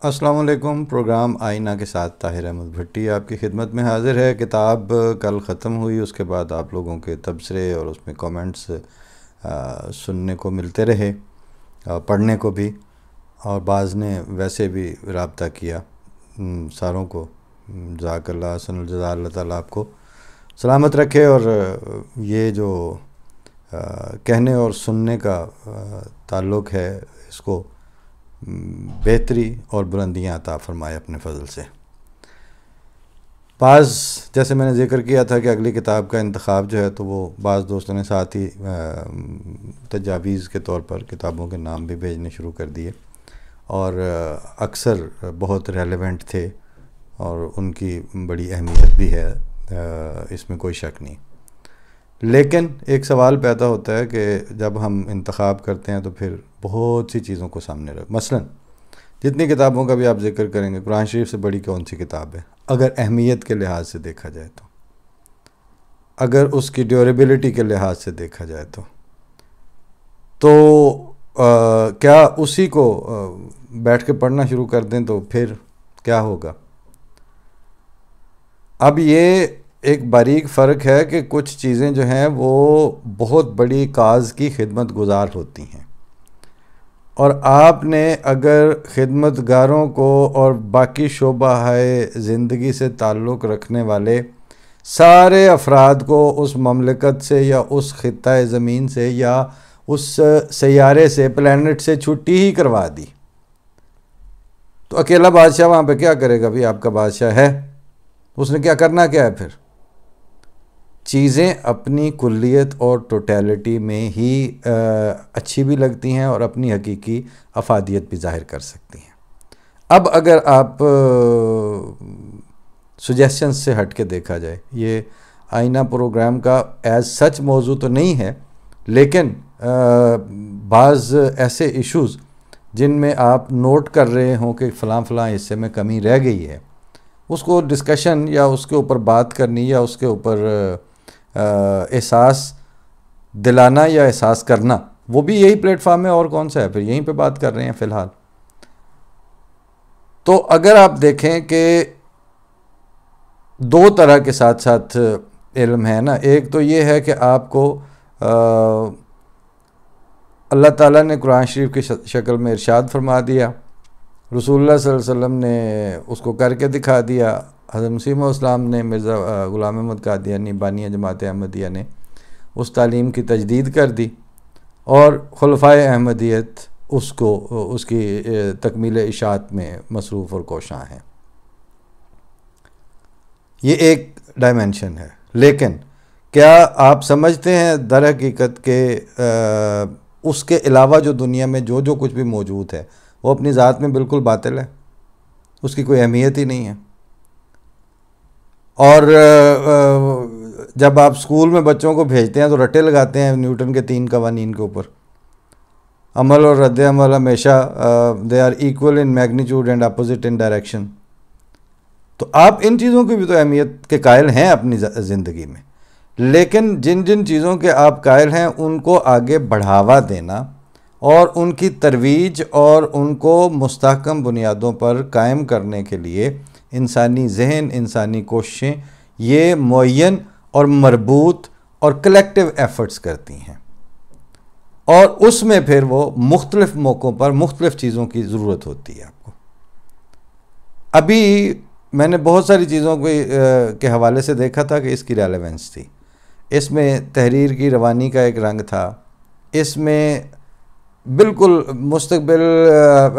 السلام علیکم۔ پروگرام آئینہ کے ساتھ طاہر احمد بھٹی آپ کی خدمت میں حاضر ہے۔ کتاب کل ختم ہوئی، اس کے بعد آپ لوگوں کے تبصرے اور اس میں کامنٹس سننے کو ملتے رہے، پڑھنے کو بھی، اور بعض نے ویسے بھی رابطہ کیا۔ ساروں کو جزاک اللہ، حسن الجزا، اللہ تعالیٰ آپ کو سلامت رکھے، اور یہ جو کہنے اور سننے کا تعلق ہے اس کو بہتری اور بلندیاں عطا فرمائے اپنے فضل سے۔ بعض جیسے میں نے ذکر کیا تھا کہ اگلی کتاب کا انتخاب جو ہے تو وہ بعض دوستوں نے ساتھ ہی تجاویز کے طور پر کتابوں کے نام بھی بھیجنے شروع کر دیے، اور اکثر بہت ریلیونٹ تھے اور ان کی بڑی اہمیت بھی ہے، اس میں کوئی شک نہیں۔ لیکن ایک سوال پیدا ہوتا ہے کہ جب ہم انتخاب کرتے ہیں تو پھر بہت سی چیزوں کو سامنے رکھ، مثلا جتنی کتابوں کا بھی آپ ذکر کریں گے، قرآن شریف سے بڑی کون سی کتاب ہے اگر اہمیت کے لحاظ سے دیکھا جائے تو، اگر اس کی ڈیوریبلٹی کے لحاظ سے دیکھا جائے تو کیا اسی کو بیٹھ کے پڑھنا شروع کر دیں تو پھر کیا ہوگا؟ اب یہ ایک باریک فرق ہے کہ کچھ چیزیں جو ہیں وہ بہت بڑی کاز کی خدمت گزار ہوتی ہیں، اور آپ نے اگر خدمت گاروں کو اور باقی شعبہ زندگی سے تعلق رکھنے والے سارے افراد کو اس مملکت سے یا اس خطہ زمین سے یا اس سیارے سے، پلینٹ سے چھٹی ہی کروا دی، تو اکیلا بادشاہ وہاں پہ کیا کرے گا؟ بھی آپ کا بادشاہ ہے، اس نے کیا کرنا کیا ہے؟ پھر چیزیں اپنی کلیت اور ٹوٹیلٹی میں ہی اچھی بھی لگتی ہیں اور اپنی حقیقی افادیت بھی ظاہر کر سکتی ہیں۔ اب اگر آپ سجیشنز سے ہٹ کے دیکھا جائے، یہ آئینہ پروگرام کا ایز سچ موضوع تو نہیں ہے، لیکن بعض ایسے ایشوز جن میں آپ نوٹ کر رہے ہوں کہ فلاں فلاں حصے میں کمی رہ گئی ہے، اس کو ڈسکشن یا اس کے اوپر بات کرنی یا اس کے اوپر احساس دلانا یا احساس کرنا، وہ بھی یہی پلیٹ فارم ہے، اور کون سا ہے؟ پھر یہیں پہ بات کر رہے ہیں فی الحال۔ تو اگر آپ دیکھیں کہ دو طرح کے ساتھ ساتھ علم ہے نا، ایک تو یہ ہے کہ آپ کو اللہ تعالیٰ نے قرآن شریف کی شکل میں ارشاد فرما دیا، رسول اللہ صلی اللہ علیہ وسلم نے اس کو کر کے دکھا دیا، حضرت مسیح علیہ السلام نے، مرزا غلام احمد قادیانی بانی جماعت احمدیہ نے اس تعلیم کی تجدید کر دی، اور خلفائے احمدیت اس کی تکمیل اشاعت میں مصروف اور کوشاں ہیں۔ یہ ایک ڈائمنشن ہے، لیکن کیا آپ سمجھتے ہیں در حقیقت کہ اس کے علاوہ جو دنیا میں جو کچھ بھی موجود ہے وہ اپنی ذات میں بالکل باطل ہے، اس کی کوئی اہمیت ہی نہیں ہے؟ اور جب آپ اسکول میں بچوں کو بھیجتے ہیں تو رٹے لگاتے ہیں نیوٹن کے 3 قوانین کے اوپر، عمل اور رد عمل ہمیشہ they are equal in magnitude and opposite in direction. تو آپ ان چیزوں کی بھی تو اہمیت کے قائل ہیں اپنی زندگی میں، لیکن جن چیزوں کے آپ قائل ہیں ان کو آگے بڑھاوا دینا اور ان کی ترویج اور ان کو مستحکم بنیادوں پر قائم کرنے کے لیے انسانی ذہن، انسانی کوششیں یہ معین اور مربوط اور کلیکٹیو ایفرٹس کرتی ہیں، اور اس میں پھر وہ مختلف موقعوں پر مختلف چیزوں کی ضرورت ہوتی ہے آپ کو۔ ابھی میں نے بہت ساری چیزوں کے حوالے سے دیکھا تھا کہ اس کی ریلیونس تھی، اس میں تحریر کی روانی کا ایک رنگ تھا، اس میں بالکل مستقبل،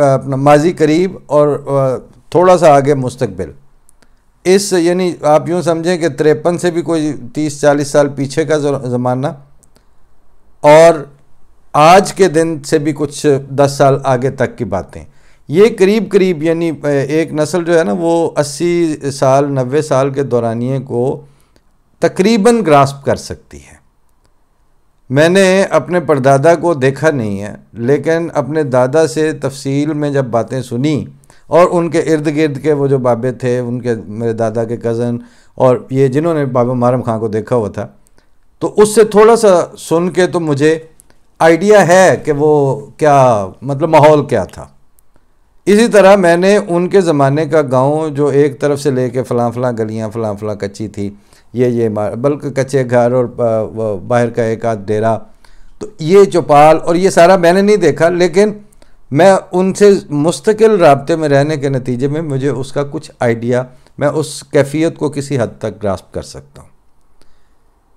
اپنا ماضی قریب اور تھوڑا سا آگے مستقبل، اس یعنی آپ یوں سمجھیں کہ 53 سے بھی کوئی 30-40 سال پیچھے کا زمانہ، اور آج کے دن سے بھی کچھ 10 سال آگے تک کی باتیں، یہ قریب یعنی ایک نسل جو ہے نا وہ 80 سال 90 سال کے دورانیے کو تقریباً گراسپ کر سکتی ہے۔ میں نے اپنے پردادا کو دیکھا نہیں ہے، لیکن اپنے دادا سے تفصیل میں جب باتیں سنی، اور ان کے ارد گرد کے وہ جو بابے تھے، ان کے میرے دادا کے کزن، اور یہ جنہوں نے بابا محرم خان کو دیکھا ہوا تھا، تو اس سے تھوڑا سا سن کے تو مجھے آئیڈیا ہے کہ وہ کیا مطلب ماحول کیا تھا۔ اسی طرح میں نے ان کے زمانے کا گاؤں جو ایک طرف سے لے کے فلاں فلاں گلیاں فلاں فلاں کچی تھی، یہ بلکہ کچے گھر اور باہر کا ایک آدھ ڈیرا، تو یہ چوپال اور یہ سارا میں نے نہیں دیکھا، لیکن میں ان سے مستقل رابطے میں رہنے کے نتیجے میں مجھے اس کا کچھ آئیڈیا، میں اس کیفیت کو کسی حد تک گراسپ کر سکتا ہوں۔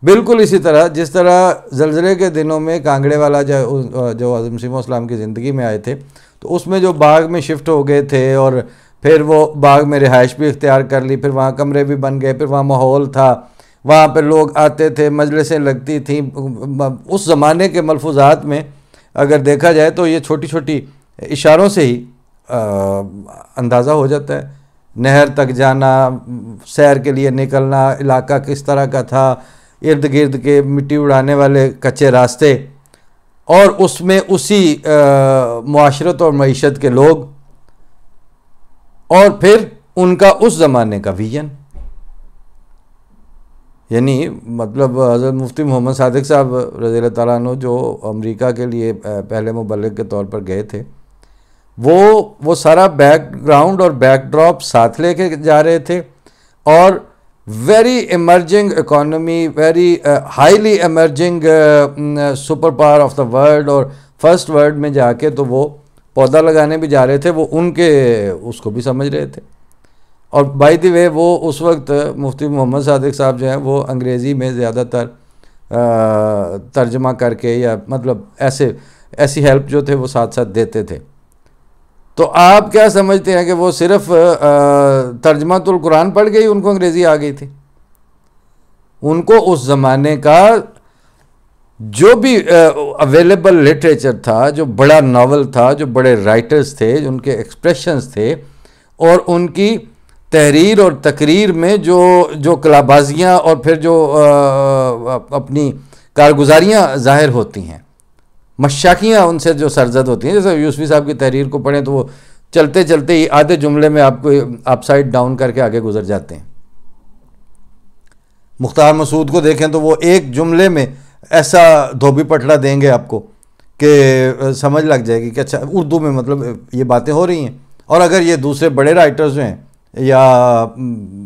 بالکل اسی طرح جس طرح زلزلے کے دنوں میں کانگڑے والا جو حضرت مسیح السلام کی زندگی میں آئے تھے، تو اس میں جو باغ میں شفٹ ہو گئے تھے اور پھر وہ باغ میں رہائش بھی اختیار کر لی، پھر وہاں کمرے بھی بن گئے، پھر وہاں ماحول تھا، وہاں پہ لوگ آتے تھے، مجلسیں لگتی تھیں۔ اس زمانے کے ملفوظات میں اگر دیکھا جائے تو یہ چھوٹی چھوٹی اشاروں سے ہی اندازہ ہو جاتا ہے، نہر تک جانا، سیر کے لیے نکلنا، علاقہ کس طرح کا تھا، ارد گرد کے مٹی اڑانے والے کچے راستے، اور اس میں اسی معاشرت اور معیشت کے لوگ، اور پھر ان کا اس زمانے کا ویژن۔ یعنی مطلب حضرت مفتی محمد صادق صاحب رضی اللہ تعالیٰ عنہ جو امریکہ کے لیے پہلے مبلغ کے طور پر گئے تھے، وہ سارا بیک گراؤنڈ اور بیک ڈراپ ساتھ لے کے جا رہے تھے، اور very emerging economy, very highly emerging super power of the world, اور فرسٹ ورلڈ میں جا کے تو وہ پودا لگانے بھی جا رہے تھے، وہ ان کے اس کو بھی سمجھ رہے تھے۔ اور بائی دی وے وہ اس وقت مفتی محمد صادق صاحب جو ہیں وہ انگریزی میں زیادہ تر ترجمہ کر کے، یا مطلب ایسی ہیلپ جو تھے وہ ساتھ ساتھ دیتے تھے۔ تو آپ کیا سمجھتے ہیں کہ وہ صرف ترجمہ القرآن پڑھ کے ہی ان کو انگریزی آ گئی تھی؟ ان کو اس زمانے کا جو بھی اویلیبل لٹریچر تھا، جو بڑا ناول تھا، جو بڑے رائٹرز تھے، ان کے ایکسپریشنز تھے، اور ان کی تحریر اور تقریر میں جو کلابازیاں اور پھر جو اپنی کارگزاریاں ظاہر ہوتی ہیں، مشاکیاں ان سے جو سرزد ہوتی ہیں، جیسے یوسفی صاحب کی تحریر کو پڑھیں تو وہ چلتے چلتے ہی آدھے جملے میں آپ کو اپ سائڈ ڈاؤن کر کے آگے گزر جاتے ہیں۔ مختار مسعود کو دیکھیں تو وہ ایک جملے میں ایسا دھوبی پٹلا دیں گے آپ کو کہ سمجھ لگ جائے گی کہ اچھا اردو میں مطلب یہ باتیں ہو رہی ہیں۔ اور اگر یہ دوسرے بڑے رائٹرز ہیں یا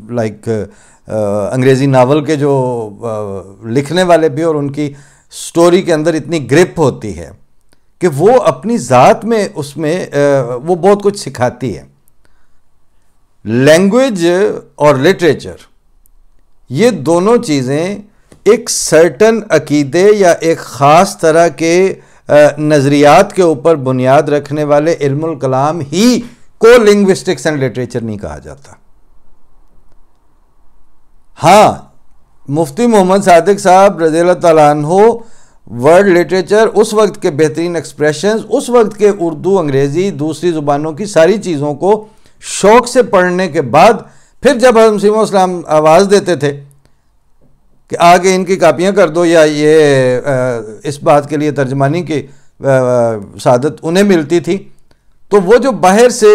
لائک انگریزی ناول کے جو لکھنے والے بھی، اور ان کی سٹوری کے اندر اتنی گرپ ہوتی ہے کہ وہ اپنی ذات میں اس میں وہ بہت کچھ سکھاتی ہے۔ لینگویج اور لٹریچر، یہ دونوں چیزیں ایک سرٹن عقیدے یا ایک خاص طرح کے نظریات کے اوپر بنیاد رکھنے والے علم الکلام ہی کو لنگوسٹکس اینڈ لٹریچر نہیں کہا جاتا۔ ہاں، مفتی محمد صادق صاحب رضی اللہ تعالیٰ عنہ ورلڈ لٹریچر، اس وقت کے بہترین ایکسپریشنز، اس وقت کے اردو، انگریزی، دوسری زبانوں کی ساری چیزوں کو شوق سے پڑھنے کے بعد پھر جب حضرت مسیح السلام آواز دیتے تھے کہ آگے ان کی کاپیاں کر دو، یا یہ اس بات کے لیے ترجمانی کی سعادت انہیں ملتی تھی، تو وہ جو باہر سے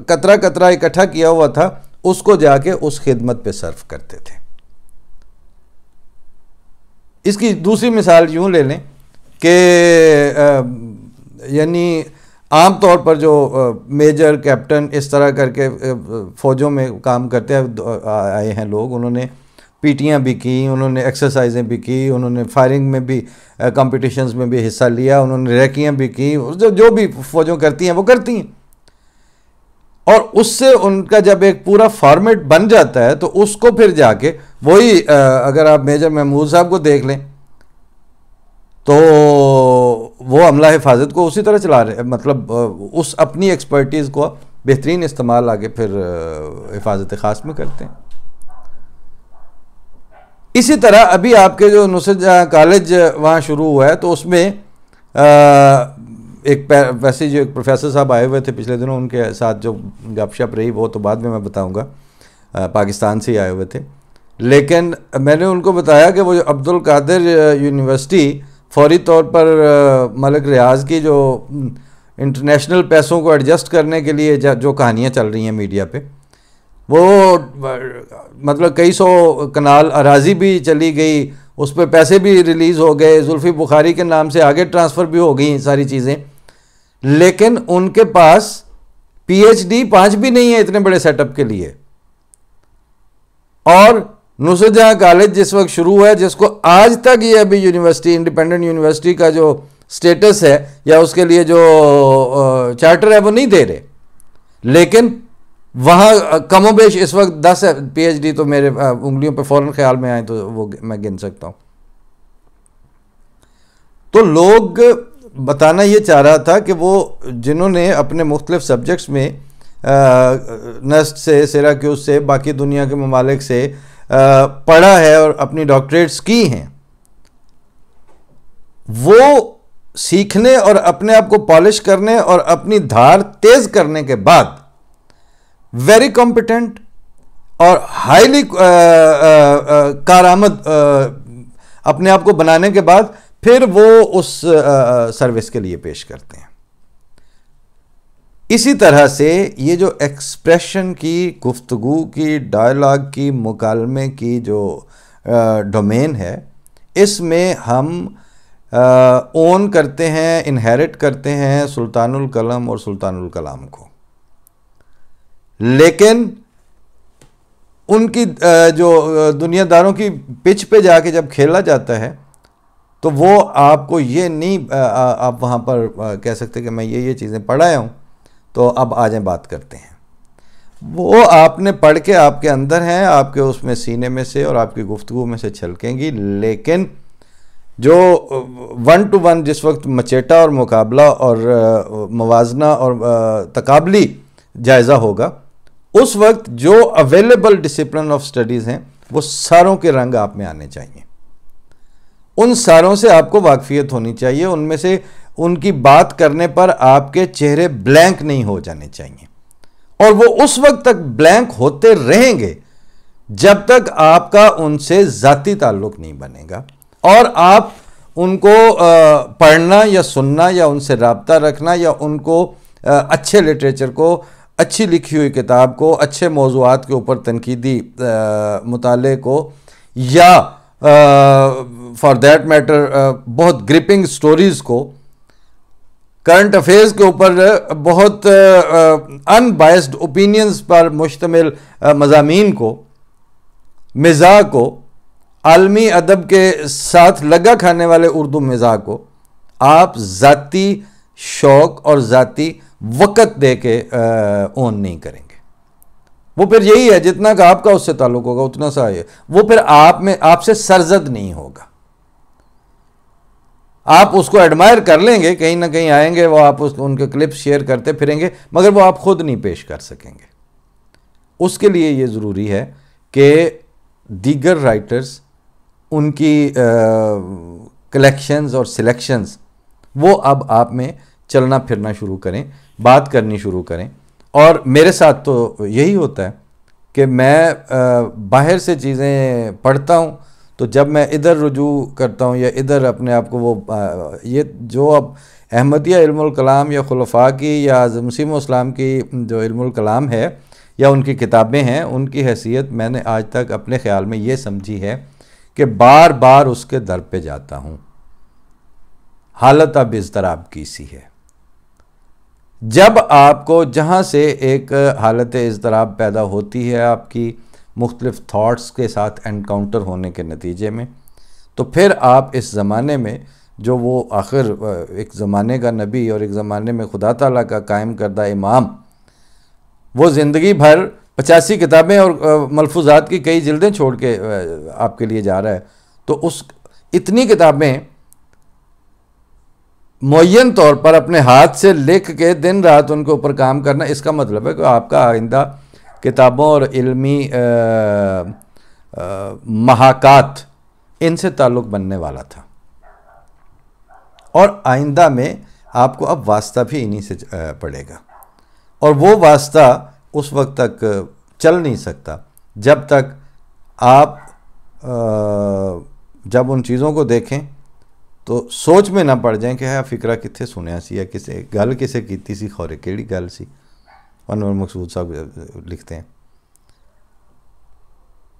قطرہ قطرہ اکٹھا کیا ہوا تھا اس کو جا کے اس خدمت پہ صرف کرتے تھے۔ اس کی دوسری مثال یوں لے لیں کہ یعنی عام طور پر جو میجر، کیپٹن، اس طرح کر کے فوجوں میں کام کرتے آئے ہیں لوگ، انہوں نے پیٹیاں بھی کی، انہوں نے ایکسرسائزیں بھی کی، انہوں نے فائرنگ میں بھی کمپٹیشنز میں بھی حصہ لیا، انہوں نے ریکیاں بھی کی، جو بھی فوجوں کرتی ہیں وہ کرتی ہیں۔ اور اس سے ان کا جب ایک پورا فارمیٹ بن جاتا ہے تو اس کو پھر جا کے وہی اگر آپ میجر محمود صاحب کو دیکھ لیں تو وہ عملہ حفاظت کو اسی طرح چلا رہے، مطلب اس اپنی ایکسپرٹیز کو بہترین استعمال آگے پھر حفاظت خاص میں کرتے ہیں۔ اسی طرح ابھی آپ کے جو نصرت جہاں کالج وہاں شروع ہوا ہے تو اس میں ویسے جو ایک پروفیسر صاحب آئے ہوئے تھے پچھلے دنوں، ان کے ساتھ جو گپ شپ رہی وہ تو بعد میں بتاؤں گا، پاکستان سے ہی آئے ہوئے تھے، لیکن میں نے ان کو بتایا کہ وہ جو عبد القادر یونیورسٹی فوری طور پر ملک ریاض کی جو انٹرنیشنل پیسوں کو ایڈجسٹ کرنے کے لیے جو کہانیاں چل رہی ہیں میڈیا پہ، وہ مطلب کئی سو کنال اراضی بھی چلی گئی، اس پہ پیسے بھی ریلیز ہو گئے، زلفی بخاری کے نام سے آگے ٹرانسفر بھی ہو گئی ساری چیزیں، لیکن ان کے پاس پی ایچ ڈی 5 بھی نہیں ہے اتنے بڑے سیٹ اپ کے لیے. اور نصرت جہاں کالج جس وقت شروع ہوا ہے, جس کو آج تک یہ ابھی یونیورسٹی, انڈیپینڈنٹ یونیورسٹی کا جو سٹیٹس ہے یا اس کے لیے جو چارٹر ہے وہ نہیں دے رہے, لیکن وہاں کم و بیش اس وقت 10 پی ایچ ڈی تو میرے انگلیوں پہ فوراً خیال میں آئیں تو وہ میں گن سکتا ہوں. تو لوگ بتانا یہ چاہ رہا تھا کہ وہ جنہوں نے اپنے مختلف سبجیکٹس میں نسٹ سے, سیراکیوز سے, باقی دنیا کے ممالک سے پڑھا ہے اور اپنی ڈاکٹریٹس کی ہیں, وہ سیکھنے اور اپنے آپ کو پالش کرنے اور اپنی دھار تیز کرنے کے بعد ویری کمپیٹنٹ اور ہائیلی کارآمد اپنے آپ کو بنانے کے بعد پھر وہ اس سروس کے لیے پیش کرتے ہیں. اسی طرح سے یہ جو ایکسپریشن کی, گفتگو کی, ڈائلاگ کی, مکالمے کی جو ڈومین ہے, اس میں ہم اون کرتے ہیں, انہیرٹ کرتے ہیں سلطان القلم اور سلطان الکلام کو, لیکن ان کی جو دنیا داروں کی پچ پہ جا کے جب کھیلا جاتا ہے تو وہ آپ کو یہ نہیں آپ وہاں پر کہہ سکتے کہ میں یہ چیزیں پڑھ آیا ہوں تو اب آ جائیں بات کرتے ہیں. وہ آپ نے پڑھ کے آپ کے اندر ہیں, آپ کے اس میں سینے میں سے اور آپ کی گفتگو میں سے چھلکیں گی, لیکن جو 1 to 1 جس وقت مچیٹا اور مقابلہ اور موازنہ اور تقابلی جائزہ ہوگا, اس وقت جو اویلیبل ڈسپلن آف سٹڈیز ہیں وہ ساروں کے رنگ آپ میں آنے چاہیے, ان ساروں سے آپ کو واقفیت ہونی چاہیے, ان میں سے ان کی بات کرنے پر آپ کے چہرے بلینک نہیں ہو جانے چاہیے, اور وہ اس وقت تک بلینک ہوتے رہیں گے جب تک آپ کا ان سے ذاتی تعلق نہیں بنے گا اور آپ ان کو پڑھنا یا سننا یا ان سے رابطہ رکھنا یا ان کو اچھے لٹریچر کو, اچھی لکھی ہوئی کتاب کو, اچھے موضوعات کے اوپر تنقیدی مطالعے کو, یا فار دیٹ میٹر بہت گرپنگ سٹوریز کو, کرنٹ افیئرز کے اوپر بہت ان بائسڈ اوپینینز پر مشتمل مضامین کو, مزاح کو, عالمی ادب کے ساتھ لگا کھانے والے اردو مزاح کو آپ ذاتی شوق اور ذاتی وقت دے کے اون نہیں کریں گے. وہ پھر یہی ہے, جتنا کہ آپ کا اس سے تعلق ہوگا اتنا سا ہے, وہ پھر آپ سے سرزد نہیں ہوگا. آپ اس کو ایڈمائر کر لیں گے, کہیں نہ کہیں آئیں گے وہ, آپ ان کے کلپس شیئر کرتے پھریں گے, مگر وہ آپ خود نہیں پیش کر سکیں گے. اس کے لیے یہ ضروری ہے کہ دیگر رائٹرز, ان کی کلیکشنز اور سلیکشنز وہ اب آپ میں چلنا پھرنا شروع کریں, بات کرنی شروع کریں. اور میرے ساتھ تو یہی ہوتا ہے کہ میں باہر سے چیزیں پڑھتا ہوں تو جب میں ادھر رجوع کرتا ہوں یا ادھر اپنے آپ کو وہ یہ جو اب احمدیہ علم الکلام یا خلفاء کی یا مسیم اسلام کی جو علم الکلام ہے یا ان کی کتابیں ہیں, ان کی حیثیت میں نے آج تک اپنے خیال میں یہ سمجھی ہے کہ بار بار اس کے در پہ جاتا ہوں. حالت اب اضطراب کی سی ہے. جب آپ کو جہاں سے ایک حالت اضطراب پیدا ہوتی ہے آپ کی مختلف تھاٹس کے ساتھ انکاؤنٹر ہونے کے نتیجے میں, تو پھر آپ اس زمانے میں جو وہ آخر ایک زمانے کا نبی اور ایک زمانے میں خدا تعالیٰ کا قائم کردہ امام, وہ زندگی بھر 85 کتابیں اور ملفوظات کی کئی جلدیں چھوڑ کے آپ کے لیے جا رہا ہے, تو اس اتنی کتابیں معین طور پر اپنے ہاتھ سے لکھ کے دن رات ان کے اوپر کام کرنا, اس کا مطلب ہے کہ آپ کا آئندہ کتابوں اور علمی محاکات ان سے تعلق بننے والا تھا, اور آئندہ میں آپ کو اب واسطہ بھی انہی سے پڑے گا, اور وہ واسطہ اس وقت تک چل نہیں سکتا جب تک آپ جب ان چیزوں کو دیکھیں تو سوچ میں نہ پڑ جائیں کہ فکرہ کتنے سنیا سی, یا کسے گل کسے کیتی سی, خورے کیڑی گل سی. انور مقصود صاحب لکھتے ہیں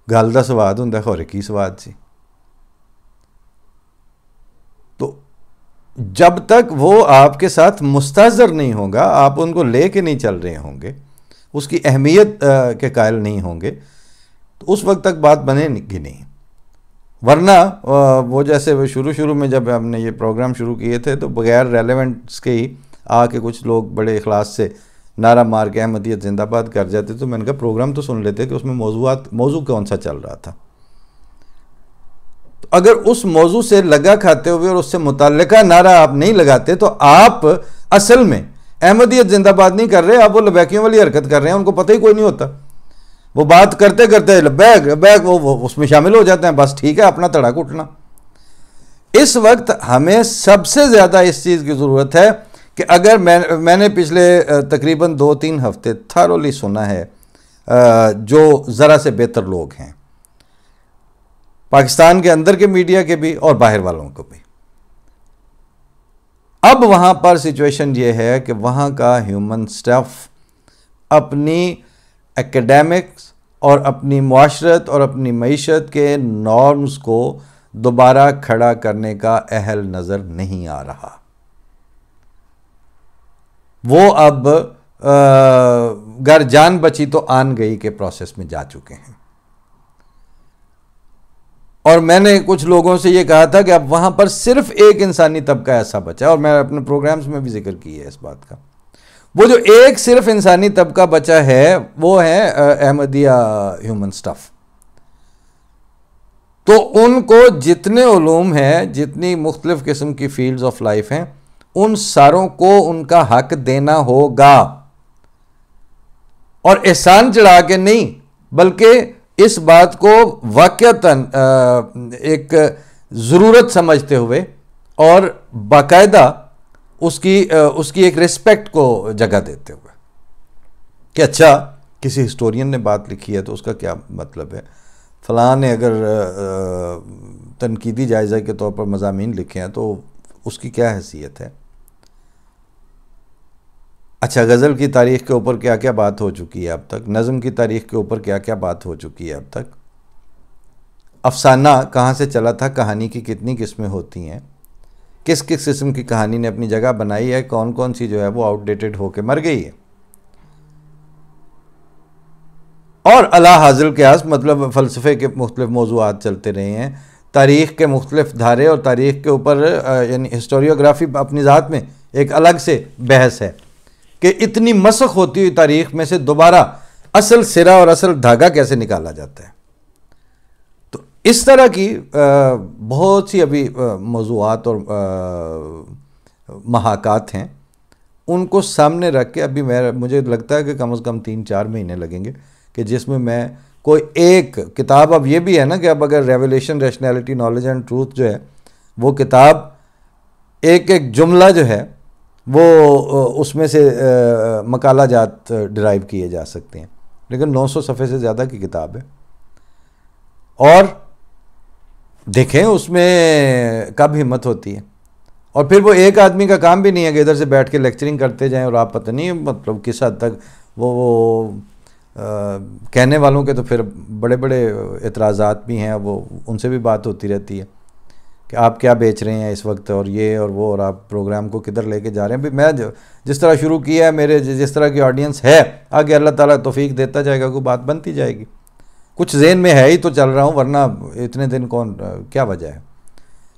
گل دا سواد ہوندا خورے کی سواد سی. تو جب تک وہ آپ کے ساتھ مستحضر نہیں ہوگا، آپ ان کو لے کے نہیں چل رہے ہوں گے، اس کی اہمیت کے قائل نہیں ہوں گے، تو اس وقت تک بات بنے گی نہیں. ورنہ وہ جیسے شروع میں جب ہم نے یہ پروگرام شروع کیے تھے تو بغیر ریلیونٹس کے ہی آ کے کچھ لوگ بڑے اخلاص سے نعرہ مار کے احمدیت زندہ باد کر جاتے، تو میں نے کہا پروگرام تو سن لیتے کہ اس میں موضوع کون سا چل رہا تھا. تو اگر اس موضوع سے لگا کھاتے ہوئے اور اس سے متعلقہ نعرہ آپ نہیں لگاتے تو آپ اصل میں احمدیت زندہ باد نہیں کر رہے، آپ وہ لبیکیوں والی حرکت کر رہے ہیں. ان کو پتہ ہی کوئی نہیں ہوتا، وہ بات کرتے کرتے لبیک وہ اس میں شامل ہو جاتے ہیں. بس ٹھیک ہے، اپنا تڑک اٹھنا. اس وقت ہمیں سب سے زیادہ اس چیز کی ضرورت ہے کہ اگر میں نے پچھلے تقریباً 2-3 ہفتے تھرولی سنا ہے جو ذرا سے بہتر لوگ ہیں پاکستان کے اندر کے میڈیا کے بھی اور باہر والوں کو بھی، اب وہاں پر سچویشن یہ ہے کہ وہاں کا ہیومن سٹاف اپنی ایکیڈیمکس اور اپنی معاشرت اور اپنی معیشت کے نارمز کو دوبارہ کھڑا کرنے کا اہل نظر نہیں آ رہا. وہ اب گر جان بچی تو آن گئی کے پروسیس میں جا چکے ہیں. اور میں نے کچھ لوگوں سے یہ کہا تھا کہ اب وہاں پر صرف ایک انسانی طبقہ ایسا بچا، اور میں اپنے پروگرامز میں بھی ذکر کی ہے اس بات کا. وہ جو ایک صرف انسانی طبقہ بچا ہے وہ ہے احمدیہ ہیومن سٹاف. تو ان کو جتنے علوم ہیں، جتنی مختلف قسم کی فیلڈز آف لائف ہیں، ان ساروں کو ان کا حق دینا ہوگا، اور احسان چڑھا کے نہیں، بلکہ اس بات کو واقعتاً ایک ضرورت سمجھتے ہوئے اور باقاعدہ اس کی ایک ریسپیکٹ کو جگہ دیتے ہوئے کہ اچھا کسی ہسٹورین نے بات لکھی ہے تو اس کا کیا مطلب ہے، فلاں نے اگر تنقیدی جائزہ کے طور پر مضامین لکھے ہیں تو اس کی کیا حیثیت ہے. اچھا غزل کی تاریخ کے اوپر کیا کیا بات ہو چکی ہے اب تک، نظم کی تاریخ کے اوپر کیا کیا بات ہو چکی ہے اب تک، افسانہ کہاں سے چلا تھا، کہانی کی کتنی قسمیں ہوتی ہیں، کس کس قسم کی کہانی نے اپنی جگہ بنائی ہے، کون کون سی جو ہے وہ آؤٹ ڈیٹڈ ہو کے مر گئی ہے. اور الا حاضر قیاس مطلب فلسفے کے مختلف موضوعات چلتے رہے ہیں، تاریخ کے مختلف دھارے، اور تاریخ کے اوپر یعنی ہسٹوریوگرافی اپنی ذات میں ایک الگ سے بحث ہے کہ اتنی مسخ ہوتی ہوئی تاریخ میں سے دوبارہ اصل سرا اور اصل دھاگا کیسے نکالا جاتا ہے. تو اس طرح کی بہت سی ابھی موضوعات اور محاکات ہیں، ان کو سامنے رکھ کے ابھی مجھے لگتا ہے کہ کم از کم 3-4 مہینے لگیں گے کہ جس میں کوئی ایک کتاب، اب یہ بھی ہے نا کہ اب اگر ریولیشن ریشنیلٹی نالج اینڈ ٹروتھ جو ہے وہ کتاب ایک ایک جملہ جو ہے وہ اس میں سے مقالہ جات ڈرائیو کیے جا سکتے ہیں، لیکن 900 صفحے سے زیادہ کی کتاب ہے. اور دیکھیں اس میں کب ہمت ہوتی ہے، اور پھر وہ ایک آدمی کا کام بھی نہیں ہے کہ ادھر سے بیٹھ کے لیکچرنگ کرتے جائیں، اور آپ پتہ نہیں مطلب کس حد تک وہ کہنے والوں کے تو پھر بڑے بڑے اعتراضات بھی ہیں، وہ ان سے بھی بات ہوتی رہتی ہے کہ آپ کیا بیچ رہے ہیں اس وقت، اور یہ اور وہ، اور آپ پروگرام کو کدھر لے کے جا رہے ہیں. میں جس طرح شروع کیا ہے، میرے جس طرح کی آڈینس ہے، آگے اللہ تعالیٰ توفیق دیتا جائے گا، کوئی بات بنتی جائے گی. کچھ ذہن میں ہے ہی تو چل رہا ہوں، ورنہ اتنے دن کیا وجہ ہے.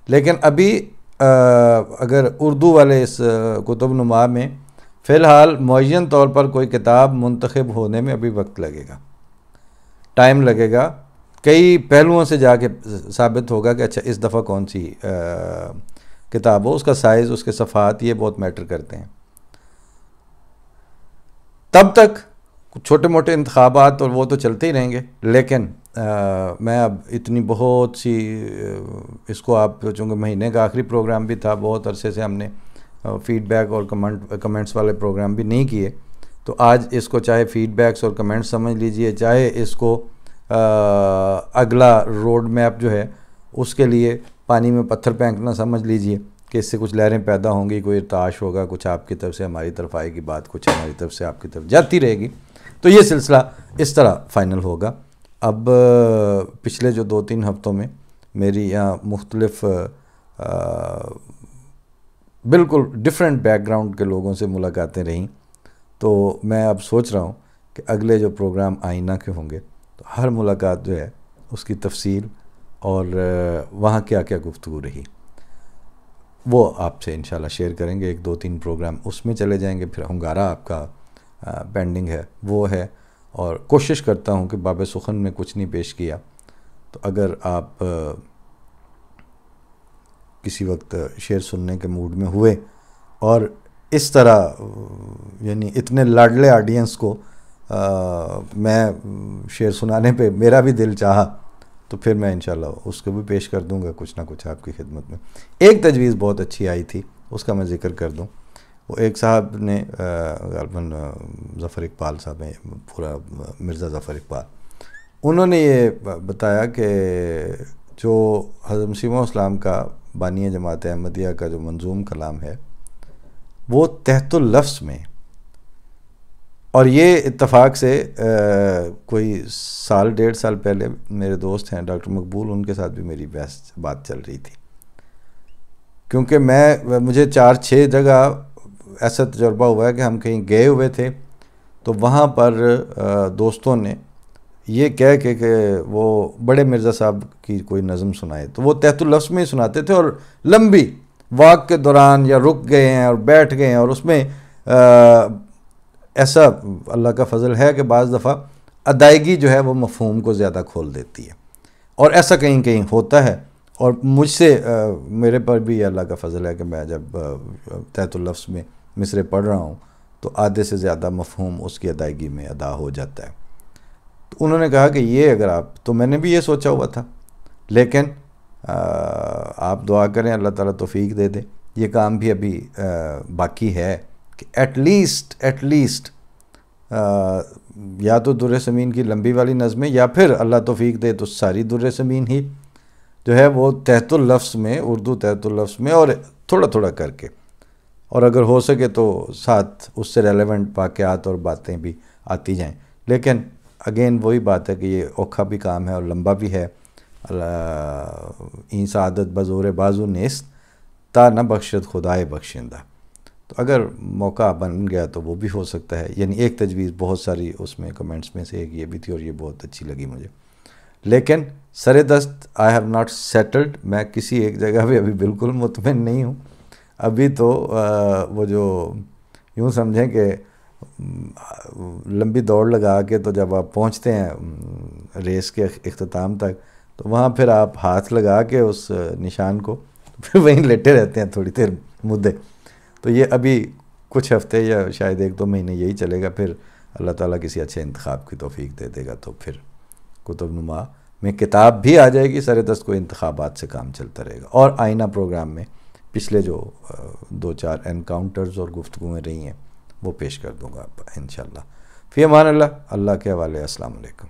لیکن ابھی اگر اردو والے اس کتب نما میں فی الحال معین طور پر کوئی کتاب منتخب ہونے میں ابھی وقت لگے گا، ٹائم لگے گا، کئی پہلوؤں سے جا کے ثابت ہوگا کہ اچھا اس دفعہ کون سی کتاب ہو، اس کا سائز، اس کے صفحات، یہ بہت میٹر کرتے ہیں. تب تک چھوٹے موٹے انتخابات اور وہ تو چلتے ہی رہیں گے، لیکن میں اب اتنی بہت سی اس کو، آپ چونکہ مہینے کا آخری پروگرام بھی تھا، بہت عرصے سے ہم نے فیڈ بیک اور کمنٹس والے پروگرام بھی نہیں کیے، تو آج اس کو چاہے فیڈ بیکس اور کمنٹس سمجھ لیجئے، چاہے اس کو اگلا روڈ میپ جو ہے اس کے لیے پانی میں پتھر پھینکنا سمجھ لیجئے کہ اس سے کچھ لہریں پیدا ہوں گی، کوئی ارتعاش ہوگا، کچھ آپ کی طرف سے ہماری طرف آئے گی بات، کچھ ہماری طرف سے آپ کی طرف جاتی رہے گی. تو یہ سلسلہ اس طرح فائنل ہوگا. اب پچھلے جو 2-3 ہفتوں میں میری یہاں مختلف بالکل ڈفرینٹ بیک گراؤنڈ کے لوگوں سے ملاقاتیں رہیں. تو میں اب سوچ رہا ہوں کہ اگلے جو پروگرام آئینہ کے ہوں گے تو ہر ملاقات جو ہے اس کی تفصیل اور وہاں کیا کیا گفتگو رہی وہ آپ سے انشاءاللہ شیئر کریں گے. 1-2-3 پروگرام اس میں چلے جائیں گے. پھر ہنگارہ آپ کا پینڈنگ ہے وہ ہے. اور کوشش کرتا ہوں کہ باب سخن میں کچھ نہیں پیش کیا تو اگر آپ کسی وقت شعر سننے کے موڈ میں ہوئے اور اس طرح یعنی اتنے لاڈلے آڈینس کو میں شعر سنانے پہ میرا بھی دل چاہا تو پھر میں انشاءاللہ اس کو بھی پیش کر دوں گا کچھ نہ کچھ آپ کی خدمت میں. ایک تجویز بہت اچھی آئی تھی اس کا میں ذکر کر دوں. وہ ایک صاحب نے غالباً ظفر اقبال صاحب ہیں, پورا مرزا ظفر اقبال, انہوں نے یہ بتایا کہ جو حضرت مسیح موعود اسلام کا بانی جماعت احمدیہ کا جو منظوم کلام ہے وہ تحت اللفظ میں, اور یہ اتفاق سے کوئی 1.5 سال پہلے میرے دوست ہیں ڈاکٹر مقبول, ان کے ساتھ بھی میری بات چل رہی تھی, کیونکہ مجھے 4-6 جگہ ایسا تجربہ ہوا ہے کہ ہم کہیں گئے ہوئے تھے تو وہاں پر دوستوں نے یہ کہہ کہ وہ بڑے مرزا صاحب کی کوئی نظم سنائے تو وہ تحت اللفظ میں ہی سناتے تھے, اور لمبی واک کے دوران یا رک گئے ہیں اور بیٹھ گئے ہیں, اور اس میں ایسا اللہ کا فضل ہے کہ بعض دفعہ ادائیگی جو ہے وہ مفہوم کو زیادہ کھول دیتی ہے, اور ایسا کہیں کہیں ہوتا ہے. اور مجھ سے میرے پر بھی اللہ کا فضل ہے کہ میں جب تحت اللفظ میں مصرے پڑھ رہا ہوں تو آدھے سے زیادہ مفہوم اس کی ادائیگی میں ادا ہو جاتا ہے. تو انہوں نے کہا کہ یہ اگر آپ, تو میں نے بھی یہ سوچا ہوا تھا, لیکن آپ دعا کریں اللہ تعالیٰ توفیق دے دے, یہ کام بھی ابھی باقی ہے کہ ایٹ لیسٹ یا تو در سمین کی لمبی والی نظمیں یا پھر اللہ توفیق دے تو ساری در سمین ہی جو ہے وہ تحت اللفظ میں, اردو تحت اللفظ میں, اور تھوڑا تھوڑا کر کے, اور اگر ہو سکے تو ساتھ اس سے ریلیونٹ واقعات اور باتیں بھی آتی جائیں. لیکن اگین وہی بات ہے کہ یہ اوکھا بھی کام ہے اور لمبا بھی ہے. این سعادت بزور بازو نیست تا نہ بخشت خدائے بخشندہ. تو اگر موقع بن گیا تو وہ بھی ہو سکتا ہے. یعنی ایک تجویز بہت ساری اس میں کمنٹس میں سے ایک یہ بھی تھی اور یہ بہت اچھی لگی مجھے. لیکن سر دست آئی ہیو ناٹ سیٹلڈ, میں کسی ایک جگہ پہ ابھی بالکل مطمئن نہیں ہوں. ابھی تو وہ جو یوں سمجھیں کہ لمبی دوڑ لگا کے تو جب آپ پہنچتے ہیں ریس کے اختتام تک تو وہاں پھر آپ ہاتھ لگا کے اس نشان کو پھر وہیں لیٹے رہتے ہیں تھوڑی دیر مدے. تو یہ ابھی کچھ ہفتے یا شاید 1-2 مہینے یہی چلے گا, پھر اللہ تعالیٰ کسی اچھے انتخاب کی توفیق دے دے گا تو پھر کتب نما میں کتاب بھی آ جائے گی. سر دست کو انتخابات سے کام چلتا رہے گا. اور آئینہ پروگرام میں پچھلے جو 2-4 انکاؤنٹرز اور گفتگویں رہی ہیں وہ پیش کر دوں گا انشاءاللہ. فی امان اللہ. اللہ کے حوالے. السلام علیکم.